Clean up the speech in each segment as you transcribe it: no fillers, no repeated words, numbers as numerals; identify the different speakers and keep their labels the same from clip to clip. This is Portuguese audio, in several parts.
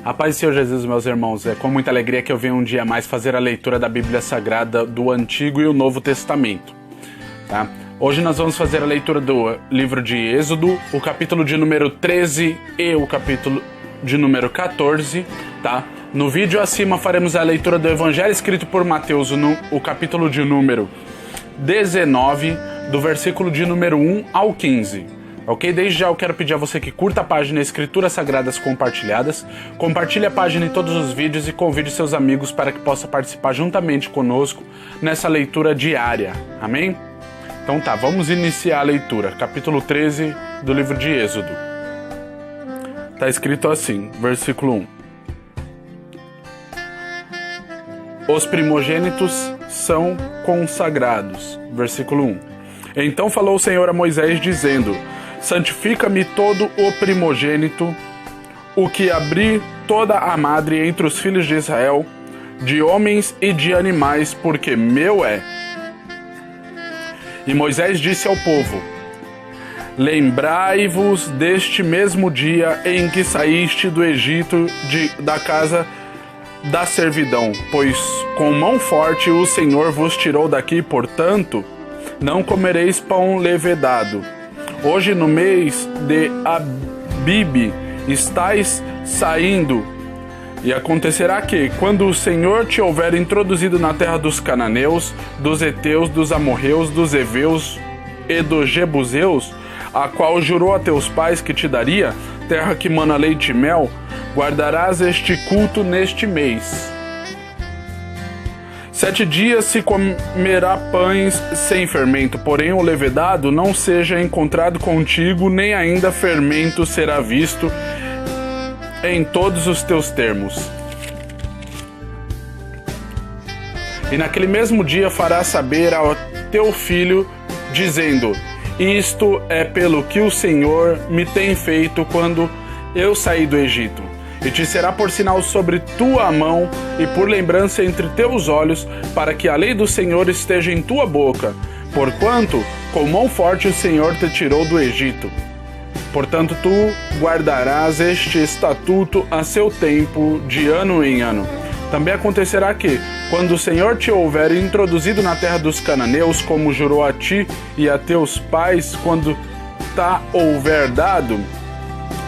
Speaker 1: A paz do Senhor Jesus, meus irmãos, é com muita alegria que eu venho um dia mais fazer a leitura da Bíblia Sagrada do Antigo e o Novo Testamento, tá? Hoje nós vamos fazer a leitura do livro de Êxodo, o capítulo de número 13 e o capítulo de número 14, tá? No vídeo acima faremos a leitura do Evangelho escrito por Mateus, o capítulo de número 19, do versículo de número 1 ao 15. Ok? Desde já eu quero pedir a você que curta a página Escrituras Sagradas Compartilhadas, compartilhe a página em todos os vídeos e convide seus amigos para que possa participar juntamente conosco nessa leitura diária. Amém? Então tá, vamos iniciar a leitura. Capítulo 13 do livro de Êxodo. Tá escrito assim, versículo 1. Os primogênitos são consagrados. Versículo 1. Então falou o Senhor a Moisés, dizendo: santifica-me todo o primogênito, o que abrir toda a madre entre os filhos de Israel, de homens e de animais, porque meu é. E Moisés disse ao povo: lembrai-vos deste mesmo dia em que saíste do Egito, da casa da servidão, pois com mão forte o Senhor vos tirou daqui, portanto, não comereis pão levedado. Hoje no mês de Abibe estais saindo, e acontecerá que, quando o Senhor te houver introduzido na terra dos cananeus, dos heteus, dos amorreus, dos heveus e dos jebuseus, a qual jurou a teus pais que te daria, terra que mana leite e mel, guardarás este culto neste mês. 7 dias se comerá pães sem fermento, porém o levedado não seja encontrado contigo, nem ainda fermento será visto em todos os teus termos. E naquele mesmo dia farás saber ao teu filho, dizendo: isto é pelo que o Senhor me tem feito quando eu saí do Egito. E te será por sinal sobre tua mão e por lembrança entre teus olhos, para que a lei do Senhor esteja em tua boca, porquanto com mão forte o Senhor te tirou do Egito. Portanto, tu guardarás este estatuto a seu tempo, de ano em ano. Também acontecerá que, quando o Senhor te houver introduzido na terra dos cananeus, como jurou a ti e a teus pais, quando tá houver dado,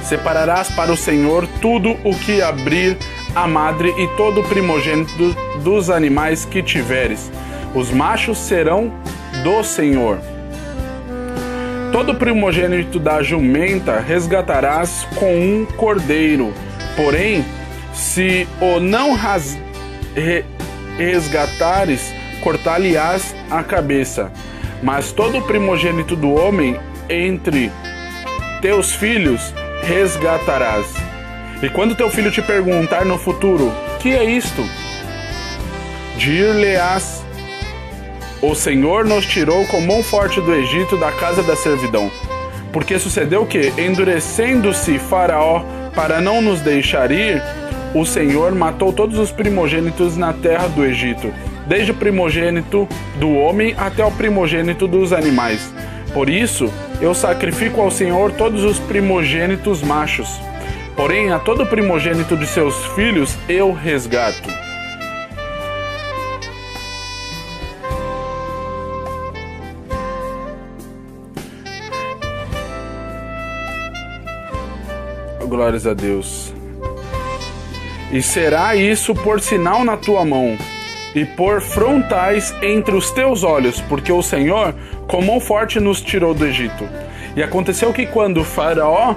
Speaker 1: separarás para o Senhor tudo o que abrir a madre e todo o primogênito dos animais que tiveres. Os machos serão do Senhor. Todo primogênito da jumenta resgatarás com um cordeiro. Porém, se o não resgatares, cortar-lhe-ás a cabeça. Mas todo o primogênito do homem entre teus filhos resgatarás. E quando teu filho te perguntar no futuro: que é isto? Dir-lhe-ás: o Senhor nos tirou com mão forte do Egito, da casa da servidão. Porque sucedeu que, endurecendo-se Faraó para não nos deixar ir, o Senhor matou todos os primogênitos na terra do Egito, desde o primogênito do homem até o primogênito dos animais. Por isso, eu sacrifico ao Senhor todos os primogênitos machos. Porém, a todo primogênito de seus filhos eu resgato. Glórias a Deus. E será isso por sinal na tua mão, e por frontais entre os teus olhos, porque o Senhor com mão forte nos tirou do Egito. E aconteceu que quando Faraó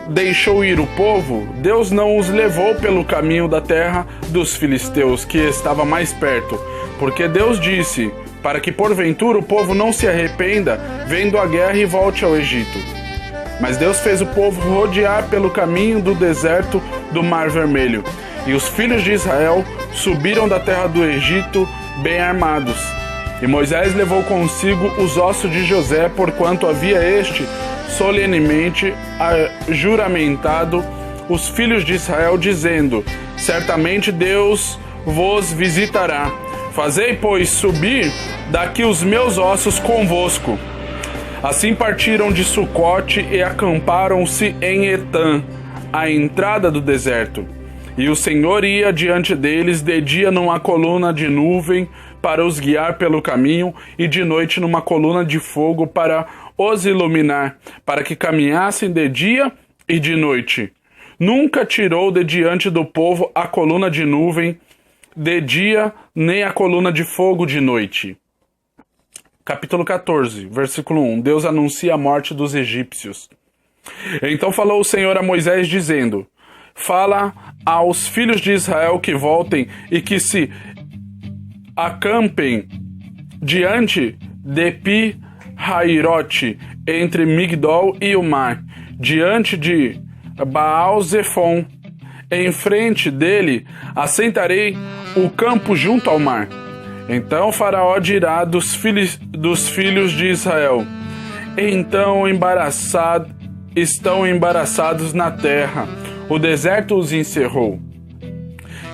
Speaker 1: deixou ir o povo, Deus não os levou pelo caminho da terra dos filisteus, que estava mais perto, porque Deus disse, para que porventura o povo não se arrependa, vendo a guerra e volte ao Egito. Mas Deus fez o povo rodear pelo caminho do deserto do Mar Vermelho, e os filhos de Israel subiram da terra do Egito bem armados. E Moisés levou consigo os ossos de José, porquanto havia este solenemente juramentado os filhos de Israel, dizendo: certamente Deus vos visitará. Fazei, pois, subir daqui os meus ossos convosco. Assim partiram de Sucote e acamparam-se em Etã, à entrada do deserto. E o Senhor ia diante deles de dia numa coluna de nuvem para os guiar pelo caminho, e de noite numa coluna de fogo para os iluminar, para que caminhassem de dia e de noite. Nunca tirou de diante do povo a coluna de nuvem de dia, nem a coluna de fogo de noite. Capítulo 14, versículo 1. Deus anuncia a morte dos egípcios. Então falou o Senhor a Moisés, dizendo: fala aos filhos de Israel que voltem e que se acampem diante de Pi-Hairote, entre Migdol e o mar, diante de Baal-Zefon. Em frente dele assentarei o campo junto ao mar. Então Faraó dirá dos filhos de Israel: então estão embaraçados na terra, o deserto os encerrou.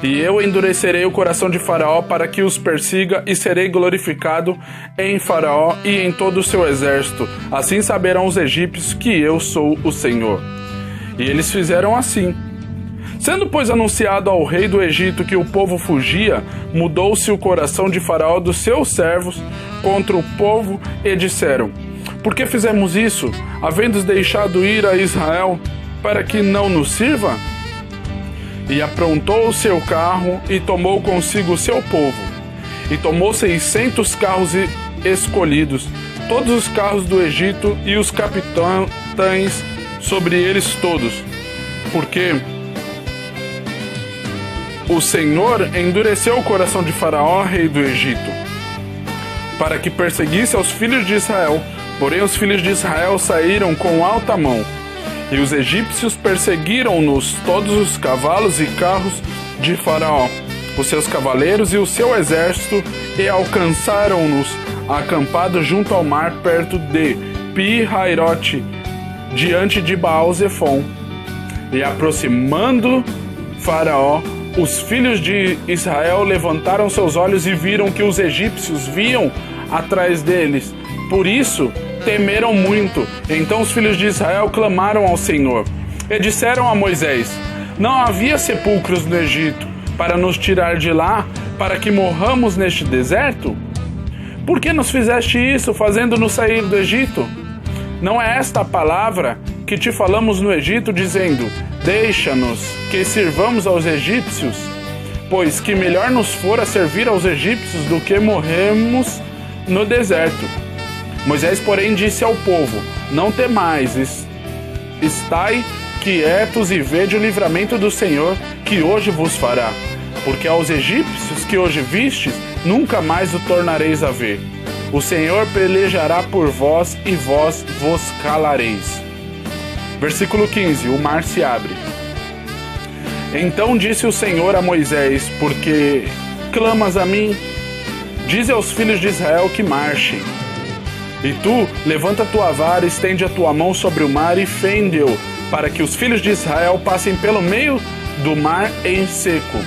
Speaker 1: E eu endurecerei o coração de Faraó para que os persiga, e serei glorificado em Faraó e em todo o seu exército. Assim saberão os egípcios que eu sou o Senhor. E eles fizeram assim. Sendo, pois, anunciado ao rei do Egito que o povo fugia, mudou-se o coração de Faraó dos seus servos contra o povo, e disseram: por que fizemos isso, havendo deixado ir a Israel, para que não nos sirva? E aprontou o seu carro, e tomou consigo o seu povo. E tomou 600 carros escolhidos, todos os carros do Egito, e os capitães sobre eles todos. Porque o Senhor endureceu o coração de Faraó, rei do Egito, para que perseguisse aos filhos de Israel. Porém os filhos de Israel saíram com alta mão, e os egípcios perseguiram-nos todos os cavalos e carros de Faraó, os seus cavaleiros e o seu exército, e alcançaram-nos acampados junto ao mar, perto de Pi-Hairote, diante de Baal-Zefon. E aproximando Faraó, os filhos de Israel levantaram seus olhos e viram que os egípcios vinham atrás deles. Por isso temeram muito. Então os filhos de Israel clamaram ao Senhor e disseram a Moisés: não havia sepulcros no Egito para nos tirar de lá, para que morramos neste deserto? Por que nos fizeste isso, fazendo-nos sair do Egito? Não é esta a palavra que te falamos no Egito, dizendo: deixa-nos que sirvamos aos egípcios? Pois que melhor nos fora servir aos egípcios do que morrermos no deserto. Moisés, porém, disse ao povo: não temais, estai quietos e vede o livramento do Senhor, que hoje vos fará. Porque aos egípcios que hoje vistes, nunca mais o tornareis a ver. O Senhor pelejará por vós, e vós vos calareis. Versículo 15. O mar se abre. Então disse o Senhor a Moisés: por que clamas a mim? Dize aos filhos de Israel que marchem. E tu, levanta a tua vara, estende a tua mão sobre o mar e fende-o, para que os filhos de Israel passem pelo meio do mar em seco.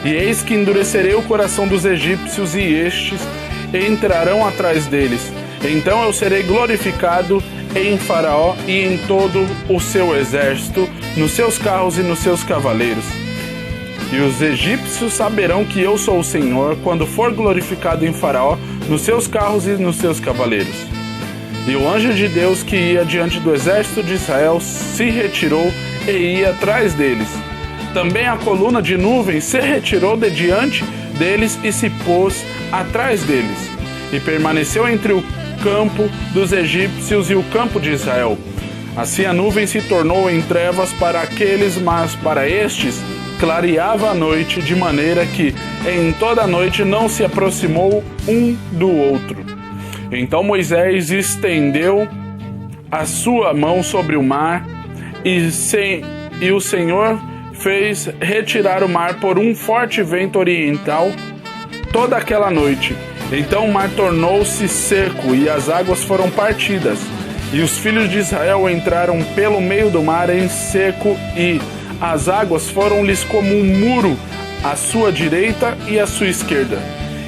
Speaker 1: E eis que endurecerei o coração dos egípcios, e estes entrarão atrás deles. Então eu serei glorificado em Faraó e em todo o seu exército, nos seus carros e nos seus cavaleiros. E os egípcios saberão que eu sou o Senhor, quando for glorificado em Faraó, nos seus carros e nos seus cavaleiros. E o anjo de Deus que ia diante do exército de Israel se retirou e ia atrás deles. Também a coluna de nuvem se retirou de diante deles e se pôs atrás deles. E permaneceu entre o campo dos egípcios e o campo de Israel. Assim a nuvem se tornou em trevas para aqueles, mas para estes clareava a noite, de maneira que em toda a noite não se aproximou um do outro. Então Moisés estendeu a sua mão sobre o mar, e o Senhor fez retirar o mar por um forte vento oriental toda aquela noite. Então o mar tornou-se seco e as águas foram partidas. E os filhos de Israel entraram pelo meio do mar em seco, e as águas foram-lhes como um muro à sua direita e à sua esquerda.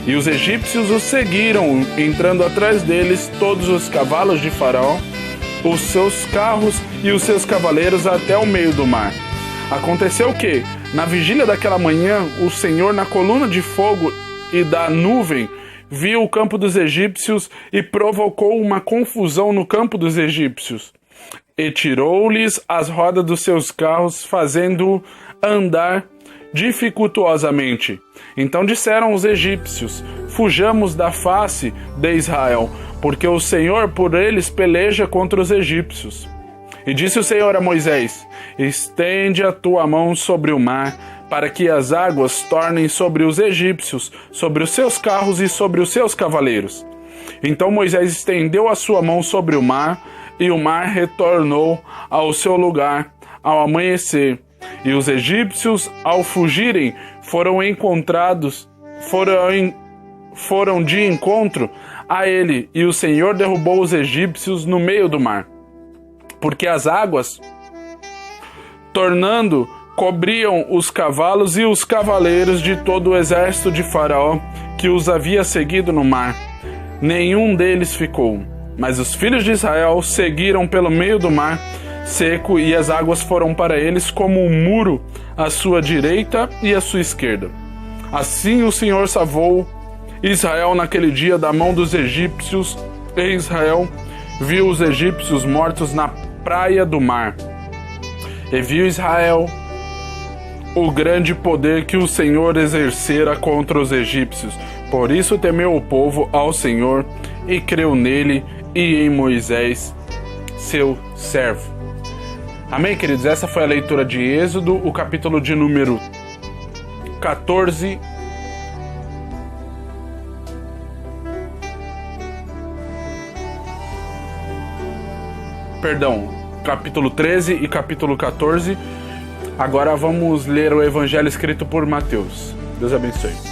Speaker 1: E os egípcios os seguiram, entrando atrás deles todos os cavalos de Faraó, os seus carros e os seus cavaleiros até o meio do mar. Aconteceu que, na vigília daquela manhã, o Senhor, na coluna de fogo e da nuvem, viu o campo dos egípcios e provocou uma confusão no campo dos egípcios. E tirou-lhes as rodas dos seus carros, fazendo-o andar dificultuosamente. Então disseram os egípcios: fujamos da face de Israel, porque o Senhor por eles peleja contra os egípcios. E disse o Senhor a Moisés: estende a tua mão sobre o mar, para que as águas tornem sobre os egípcios, sobre os seus carros e sobre os seus cavaleiros. Então Moisés estendeu a sua mão sobre o mar, e o mar retornou ao seu lugar ao amanhecer. E os egípcios, ao fugirem, foram de encontro a ele, e o Senhor derrubou os egípcios no meio do mar. Porque as águas, tornando, cobriam os cavalos e os cavaleiros de todo o exército de Faraó, que os havia seguido no mar. Nenhum deles ficou. Mas os filhos de Israel seguiram pelo meio do mar seco, e as águas foram para eles como um muro à sua direita e à sua esquerda. Assim o Senhor salvou Israel naquele dia da mão dos egípcios, e Israel viu os egípcios mortos na praia do mar. E viu Israel o grande poder que o Senhor exercera contra os egípcios. Por isso temeu o povo ao Senhor e creu nele e em Moisés, seu servo. Amém, queridos? Essa foi a leitura de Êxodo, o capítulo de número 14. Capítulo 13 e capítulo 14. Agora vamos ler o Evangelho escrito por Mateus. Deus abençoe.